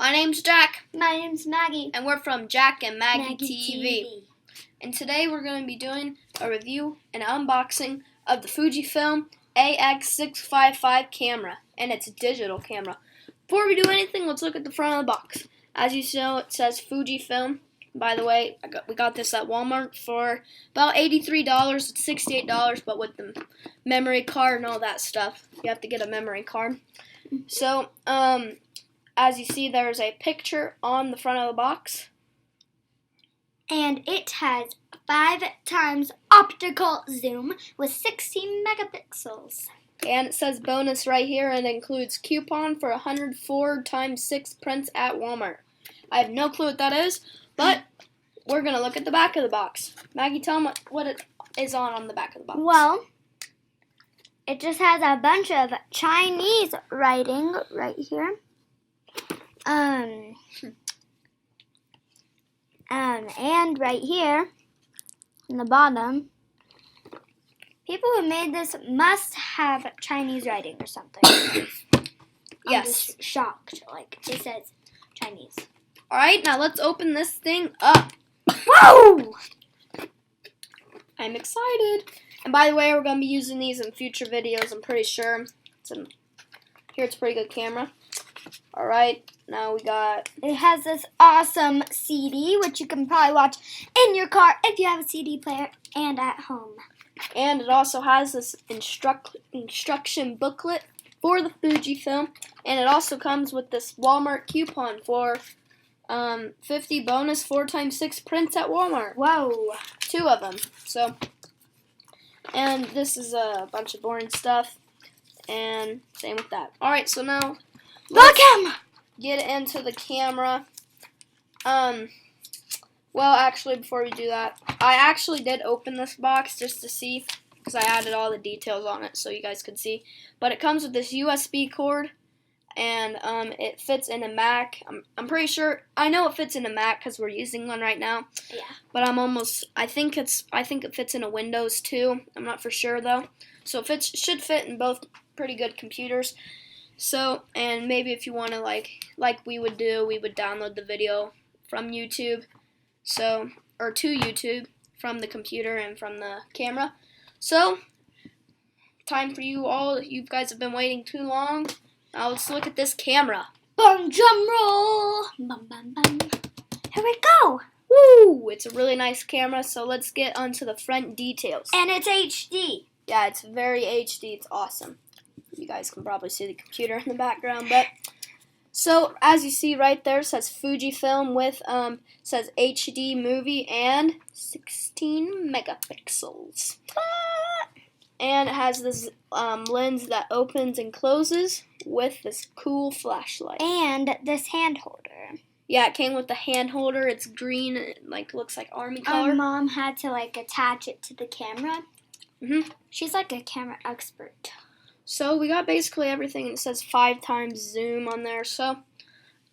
My name's Jack. My name's Maggie. And we're from Jack and Maggie TV. TV. And today we're going to be doing a review and unboxing of the FujiFilm AX655 camera. And it's a digital camera. Before we do anything, let's look at the front of the box. As you see, it says FujiFilm. By the way, we got this at Walmart for about $83. It's $68, but with the memory card and all that stuff, you have to get a memory card. So, as you see, there's a picture on the front of the box. And it has 5x optical zoom with 16 megapixels. And it says bonus right here, and it includes coupon for 104x6 prints at Walmart. I have no clue what that is, but we're going to look at the back of the box. Maggie, tell them what it is on the back of the box. Well, it just has a bunch of Chinese writing right here. And right here, in the bottom, people who made this must have Chinese writing or something. Yes. I'm just shocked. Like, it says Chinese. Alright, now let's open this thing up. Whoa! I'm excited. And by the way, we're going to be using these in future videos, I'm pretty sure. Here, it's a pretty good camera. Alright, now we got... It has this awesome CD, which you can probably watch in your car if you have a CD player and at home. And it also has this instruction booklet for the FujiFilm. And it also comes with this Walmart coupon for 50 bonus 4x6 prints at Walmart. Whoa. 2 of them. So, and this is a bunch of boring stuff. And same with that. Alright, so now... Look him! Get into the camera. Well, actually, before we do that, I actually did open this box just to see, because I added all the details on it so you guys could see. But it comes with this USB cord, and it fits in a Mac. I'm pretty sure, I know it fits in a Mac because we're using one right now. Yeah. But I think it fits in a Windows too. I'm not for sure though. So it should fit in both pretty good computers. So, and maybe if you want to, like we would do, we would download the video from YouTube, so, or to YouTube, from the computer and from the camera. So, time for you all, you guys have been waiting too long. Now let's look at this camera. Boom, drum roll! Bum, bum, bum. Here we go! Woo! It's a really nice camera, so let's get onto the front details. And it's HD. Yeah, it's very HD, it's awesome. You guys can probably see the computer in the background, but so as you see right there, it says FujiFilm with says HD movie and 16 megapixels. And it has this lens that opens and closes with this cool flashlight. And this hand holder. Yeah, it came with the hand holder. It's green, like looks like army color. Our mom had to attach it to the camera. She's like a camera expert. So we got basically everything. It says 5x zoom on there. So,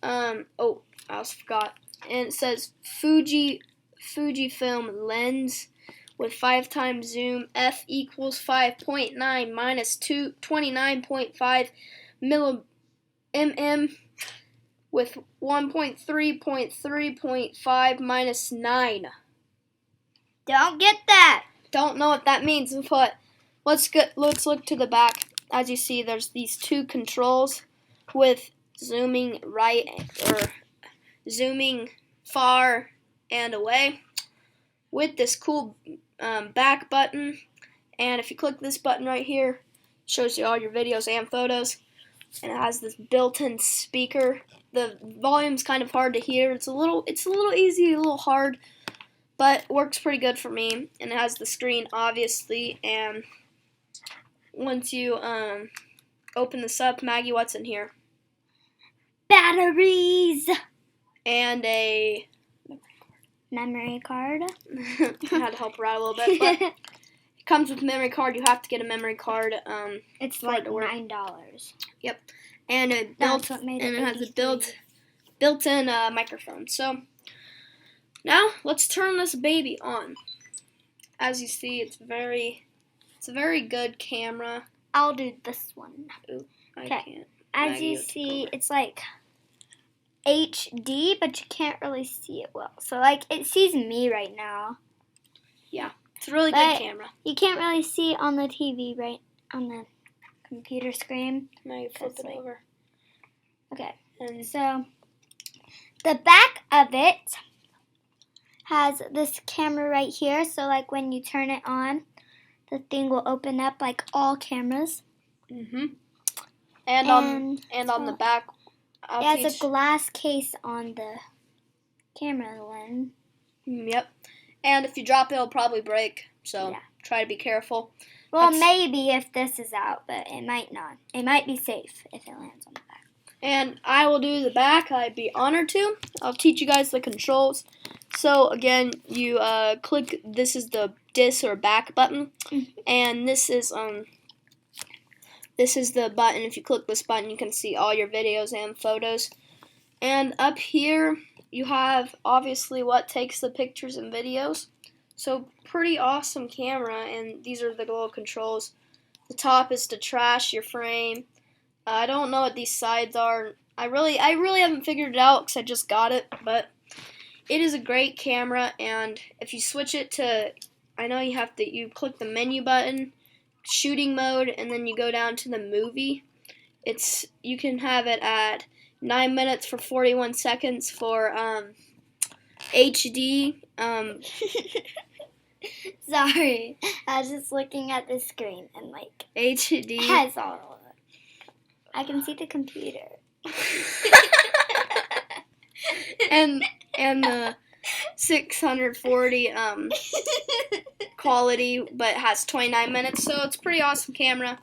oh, I also forgot. And it says FujiFilm lens with 5x zoom. F equals 5.9 minus 29.5 mm with 1.3.3.5 minus 9. Don't get that. Don't know what that means, but let's look to the back. As you see, there's these 2 controls with zooming right or zooming far and away with this cool back button. And if you click this button right here, it shows you all your videos and photos. And it has this built-in speaker. The volume's kind of hard to hear. It's a little easy, a little hard, but works pretty good for me. And it has the screen, obviously, and once you open this up, Maggie, what's in here? Batteries! And a memory card. I had to help her out a little bit, but it comes with memory card. You have to get a memory card. It's like $9. Yep. And it has a built-in microphone. So now let's turn this baby on. As you see, it's a very good camera. I'll do this one. Ooh, I Okay. can't. As you see, it's like HD, but you can't really see it well. So, like, it sees me right now. Yeah, it's a really good camera. You can't really see on the TV, right? On the computer screen. Now you flip it over. Okay, And so the back of it has this camera right here. So, like, when you turn it on, the thing will open up like all cameras. And on the back, it has a glass case on the camera lens. Yep. And if you drop it, it'll probably break. So try to be careful. Well, maybe if this is out, but it might not. It might be safe if it lands on the back. And I will do the back. I'd be honored to. I'll teach you guys the controls. So again, you click. This is the dis or back button, and this is the button. If you click this button, you can see all your videos and photos. And up here, you have obviously what takes the pictures and videos. So pretty awesome camera, and these are the little controls. The top is to trash your frame. I don't know what these sides are. I really haven't figured it out because I just got it, but it is a great camera. And if you switch it to, I know you click the menu button, shooting mode, and then you go down to the movie. You can have it at 9 minutes for 41 seconds for HD. Sorry, I was just looking at the screen and like HD has all of it. I can see the computer. and the 640 quality, but has 29 minutes, so it's a pretty awesome camera.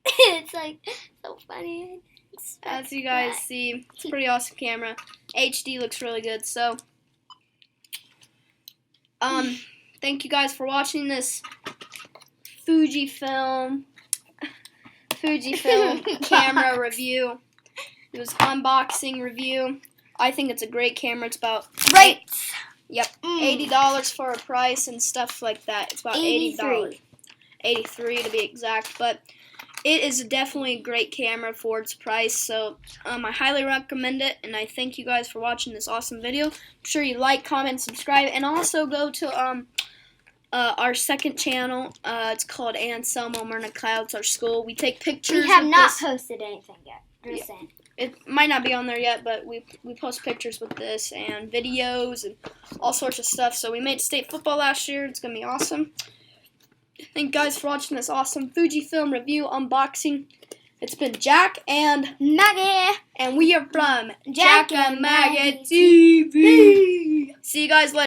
It's like so funny. As you guys see, it's a pretty awesome camera. HD looks really good. So, thank you guys for watching this FujiFilm camera review. It was unboxing review. I think it's a great camera. It's about $80 for a price and stuff like that. It's about $80. $83 to be exact, but it is definitely a great camera for its price. So I highly recommend it, and I thank you guys for watching this awesome video. I'm sure you like, comment, subscribe, and also go to our second channel. It's called Anselmo Myrna It's our school. We take pictures. We have not posted anything yet. Just saying. It might not be on there yet, but we post pictures with this and videos and all sorts of stuff. So we made state football last year. It's going to be awesome. Thank you guys for watching this awesome Fujifilm review unboxing. It's been Jack and Maggie. And we are from Jack and Maggie TV. See you guys later.